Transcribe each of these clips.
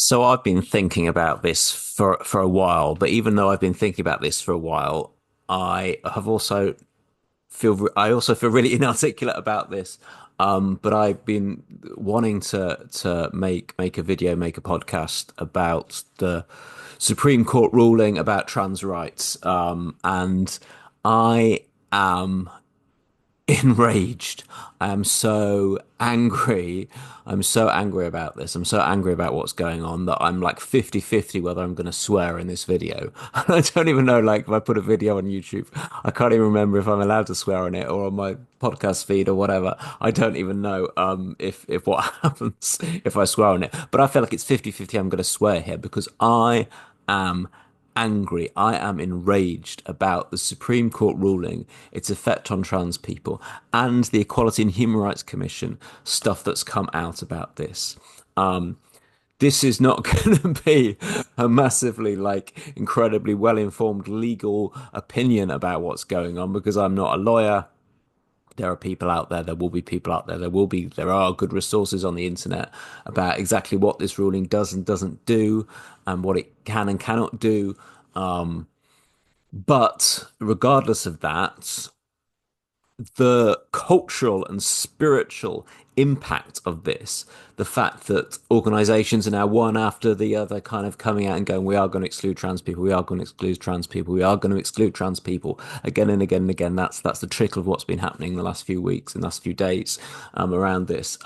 So I've been thinking about this for a while, but even though I've been thinking about this for a while, I also feel really inarticulate about this. But I've been wanting to make a video, make a podcast about the Supreme Court ruling about trans rights. And I am enraged. I am so angry. I'm so angry about this. I'm so angry about what's going on that I'm like 50-50 whether I'm going to swear in this video. I don't even know, like, if I put a video on YouTube, I can't even remember if I'm allowed to swear on it or on my podcast feed or whatever. I don't even know if what happens if I swear on it. But I feel like it's 50-50 I'm going to swear here because I am angry. I am enraged about the Supreme Court ruling, its effect on trans people, and the Equality and Human Rights Commission stuff that's come out about this. This is not going to be a massively, like, incredibly well-informed legal opinion about what's going on because I'm not a lawyer. There are people out there, there will be people out there, there are good resources on the internet about exactly what this ruling does and doesn't do and what it can and cannot do. But regardless of that, the cultural and spiritual impact of this, the fact that organizations are now one after the other kind of coming out and going, we are going to exclude trans people, we are going to exclude trans people, we are going to exclude trans people again and again and again. That's the trickle of what's been happening in the last few weeks and last few days around this.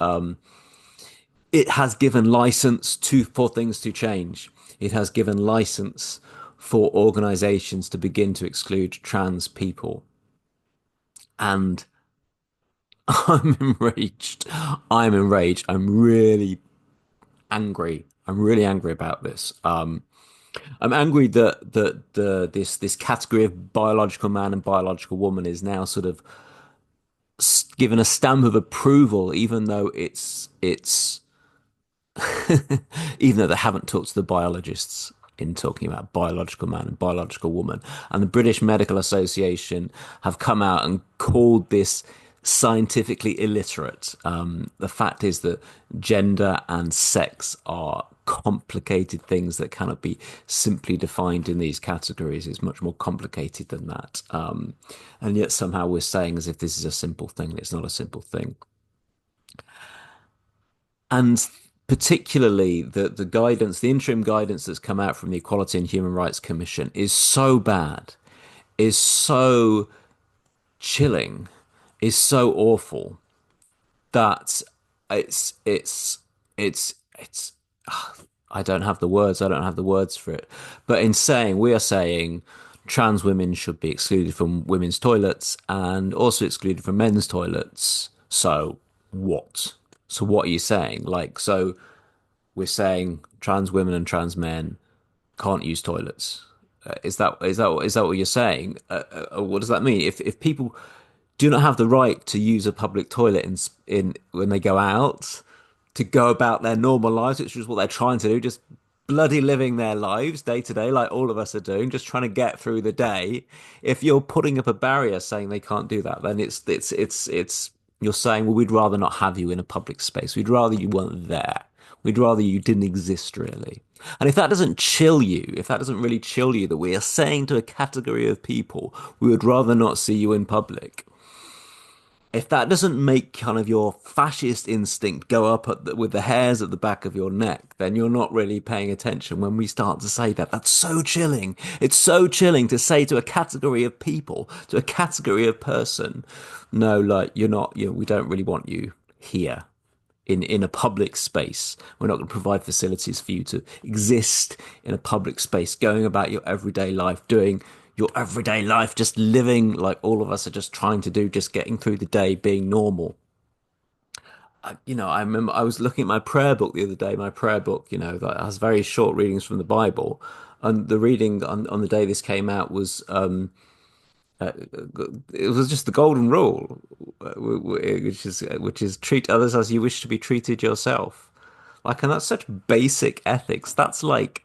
It has given license for things to change. It has given license for organizations to begin to exclude trans people. And I'm enraged. I'm enraged. I'm really angry. I'm really angry about this. I'm angry that this category of biological man and biological woman is now sort of given a stamp of approval, even though it's even though they haven't talked to the biologists in talking about biological man and biological woman. And the British Medical Association have come out and called this scientifically illiterate. The fact is that gender and sex are complicated things that cannot be simply defined in these categories. It's much more complicated than that. And yet somehow we're saying as if this is a simple thing. It's not a simple thing. And particularly the guidance, the interim guidance that's come out from the Equality and Human Rights Commission is so bad, is so chilling, is so awful that it's I don't have the words. I don't have the words for it. But in saying, we are saying trans women should be excluded from women's toilets and also excluded from men's toilets. So what? So what are you saying? Like, so we're saying trans women and trans men can't use toilets. Is that what you're saying? What does that mean? If people do not have the right to use a public toilet in when they go out to go about their normal lives, which is what they're trying to do, just bloody living their lives day to day, like all of us are doing, just trying to get through the day. If you're putting up a barrier saying they can't do that, then it's you're saying, well, we'd rather not have you in a public space. We'd rather you weren't there. We'd rather you didn't exist, really. And if that doesn't chill you, if that doesn't really chill you, that we are saying to a category of people, we would rather not see you in public, if that doesn't make kind of your fascist instinct go up with the hairs at the back of your neck, then you're not really paying attention when we start to say that. That's so chilling. It's so chilling to say to a category of people, to a category of person, no, like you're not, we don't really want you here in a public space. We're not going to provide facilities for you to exist in a public space, going about your everyday life, doing your everyday life, just living like all of us are just trying to do, just getting through the day, being normal. I remember I was looking at my prayer book the other day, my prayer book, that has very short readings from the Bible. And the reading on the day this came out was uh, it was just the golden rule, which is treat others as you wish to be treated yourself. Like, and that's such basic ethics. That's like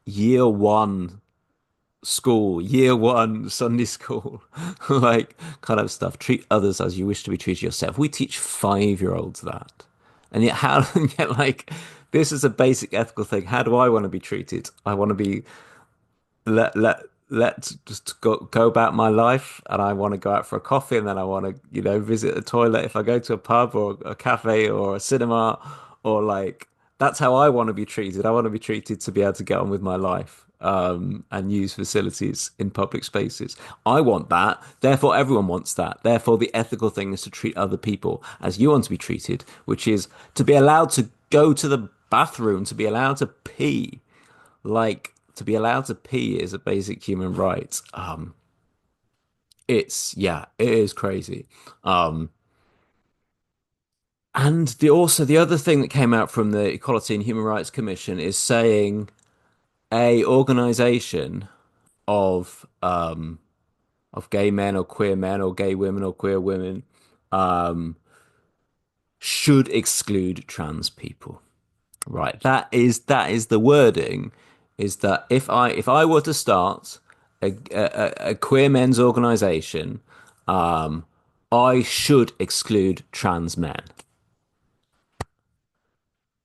year one school, year one Sunday school, like kind of stuff. Treat others as you wish to be treated yourself. We teach 5-year-olds that. And yet how and yet like This is a basic ethical thing. How do I want to be treated? I want to be let just go about my life, and I want to go out for a coffee, and then I want to, visit a toilet if I go to a pub or a cafe or a cinema, or like that's how I want to be treated. I want to be treated to be able to get on with my life, and use facilities in public spaces. I want that. Therefore, everyone wants that. Therefore, the ethical thing is to treat other people as you want to be treated, which is to be allowed to go to the bathroom, to be allowed to pee. Like, to be allowed to pee is a basic human right. Yeah, it is crazy. Um, and the other thing that came out from the Equality and Human Rights Commission is saying a organization of gay men or gay women or queer women um should exclude trans people. Right. That is the wording, is that if I were to start a queer men's organization, um, I should exclude trans men.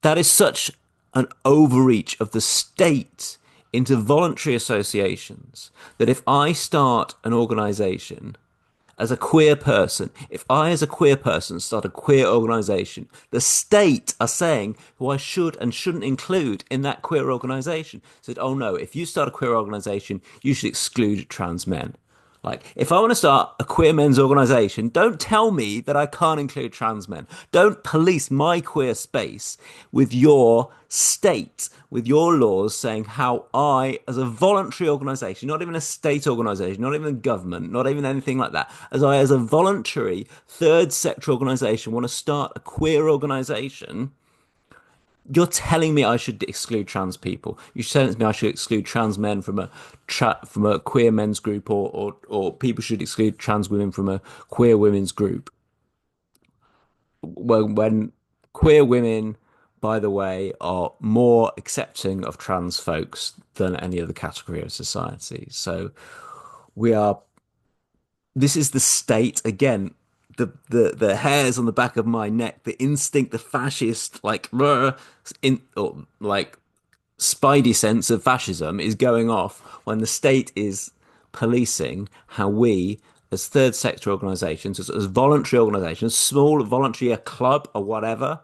That is such an overreach of the state into voluntary associations that if I start an organization as a queer person, if I, as a queer person, start a queer organization, the state are saying who I should and shouldn't include in that queer organization. Said, oh no, if you start a queer organization, you should exclude trans men. Like, if I want to start a queer men's organization, don't tell me that I can't include trans men. Don't police my queer space with your state, with your laws saying how I, as a voluntary organization, not even a state organization, not even a government, not even anything like that, as a voluntary third sector organization, want to start a queer organization. You're telling me I should exclude trans people. You're telling me I should exclude trans men from a queer men's group, or people should exclude trans women from a queer women's group. When queer women, by the way, are more accepting of trans folks than any other category of society. So we are. This is the state again. The hairs on the back of my neck, the instinct, the fascist, like or like spidey sense of fascism is going off when the state is policing how we, as third sector organizations, as voluntary organizations, small voluntary, a club or whatever,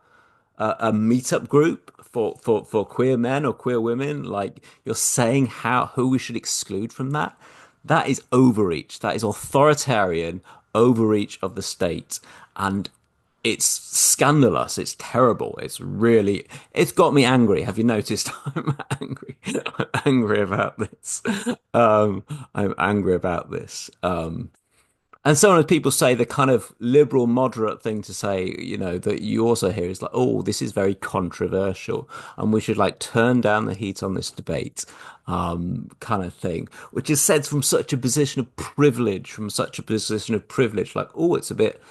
a meetup group for queer men or queer women, like, you're saying who we should exclude from that. That is overreach. That is authoritarian overreach of the state. And it's scandalous. It's terrible. It's got me angry. Have you noticed? I'm angry. I'm angry about this. Um, I'm angry about this. And sometimes people say the kind of liberal, moderate thing to say, that you also hear is like, oh, this is very controversial, and we should like turn down the heat on this debate, kind of thing, which is said from such a position of privilege, like, oh, it's a bit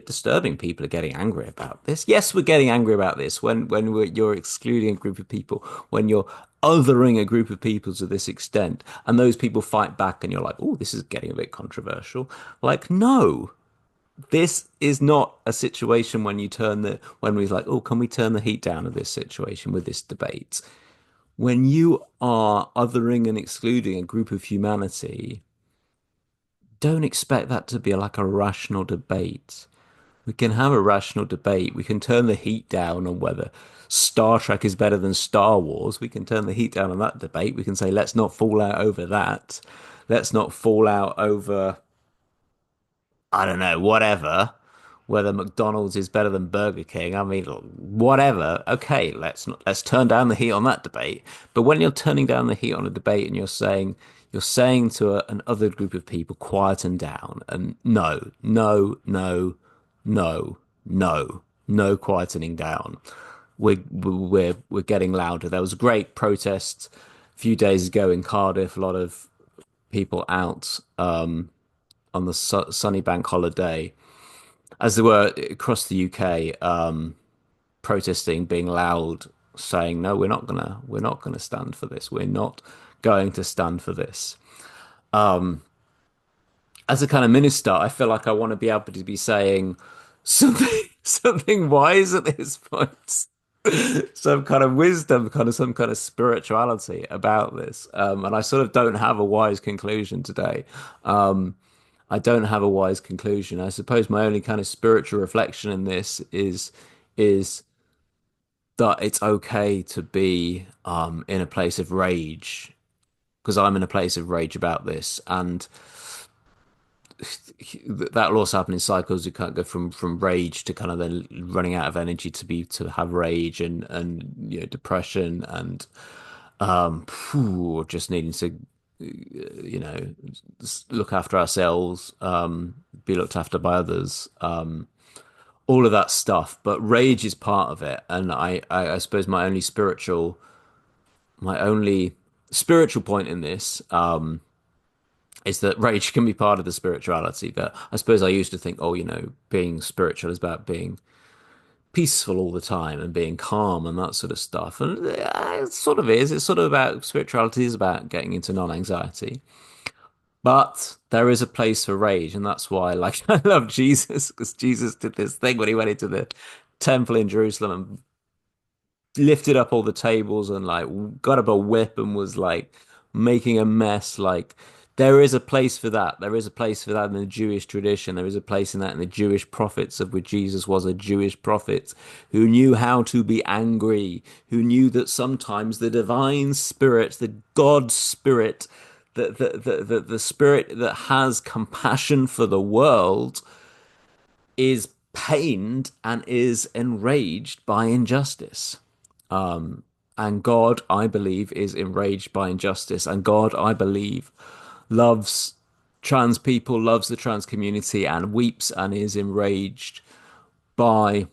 disturbing. People are getting angry about this. Yes, we're getting angry about this when you're excluding a group of people, when you're othering a group of people to this extent, and those people fight back, and you're like, oh, this is getting a bit controversial. Like, no, this is not a situation when we're like, oh, can we turn the heat down of this situation with this debate? When you are othering and excluding a group of humanity, don't expect that to be like a rational debate. We can have a rational debate. We can turn the heat down on whether Star Trek is better than Star Wars. We can turn the heat down on that debate. We can say, let's not fall out over that. Let's not fall out over, I don't know, whatever, whether McDonald's is better than Burger King. I mean, whatever. Okay, let's turn down the heat on that debate. But when you're turning down the heat on a debate and you're saying to an other group of people, quieten down, and no, no, no, no, no, no quietening down. We're getting louder. There was a great protest a few days ago in Cardiff. A lot of people out on the sunny bank holiday, as there were across the UK, protesting, being loud, saying, "No, we're not gonna stand for this. We're not going to stand for this." As a kind of minister, I feel like I want to be able to be saying something. something wise at this point. Some kind of wisdom, kind of some kind of spirituality about this. And I sort of don't have a wise conclusion today. Um, I don't have a wise conclusion. I suppose my only kind of spiritual reflection in this is that it's okay to be in a place of rage because I'm in a place of rage about this, and that will also happen in cycles. You can't go from rage to kind of then running out of energy to be to have rage and depression and just needing to look after ourselves, be looked after by others, all of that stuff. But rage is part of it, and I suppose my only spiritual point in this is that rage can be part of the spirituality. But I suppose I used to think, oh, being spiritual is about being peaceful all the time and being calm and that sort of stuff. And it sort of is. It's sort of about spirituality is about getting into non-anxiety. But there is a place for rage, and that's why, like, I love Jesus because Jesus did this thing when he went into the temple in Jerusalem and lifted up all the tables and like got up a whip and was like making a mess. Like there is a place for that. There is a place for that in the Jewish tradition. There is a place in that in the Jewish prophets, of which Jesus was a Jewish prophet who knew how to be angry, who knew that sometimes the divine spirit, the God spirit, the spirit that has compassion for the world is pained and is enraged by injustice. And God, I believe, is enraged by injustice. And God, I believe, loves trans people, loves the trans community, and weeps and is enraged by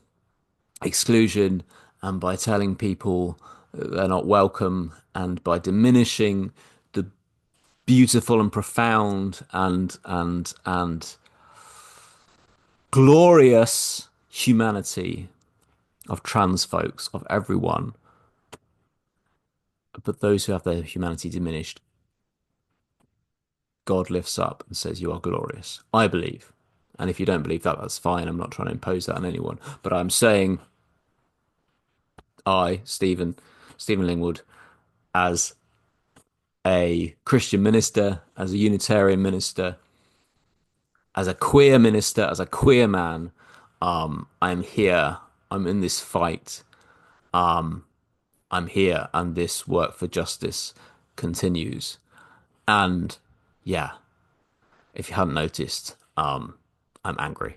exclusion and by telling people they're not welcome and by diminishing the beautiful and profound and glorious humanity of trans folks, of everyone, but those who have their humanity diminished, God lifts up and says, "You are glorious." I believe. And if you don't believe that, that's fine. I'm not trying to impose that on anyone. But I'm saying, Stephen Lingwood, as a Christian minister, as a Unitarian minister, as a queer minister, as a queer man, I'm here. I'm in this fight. I'm here, and this work for justice continues. And yeah, if you hadn't noticed, I'm angry.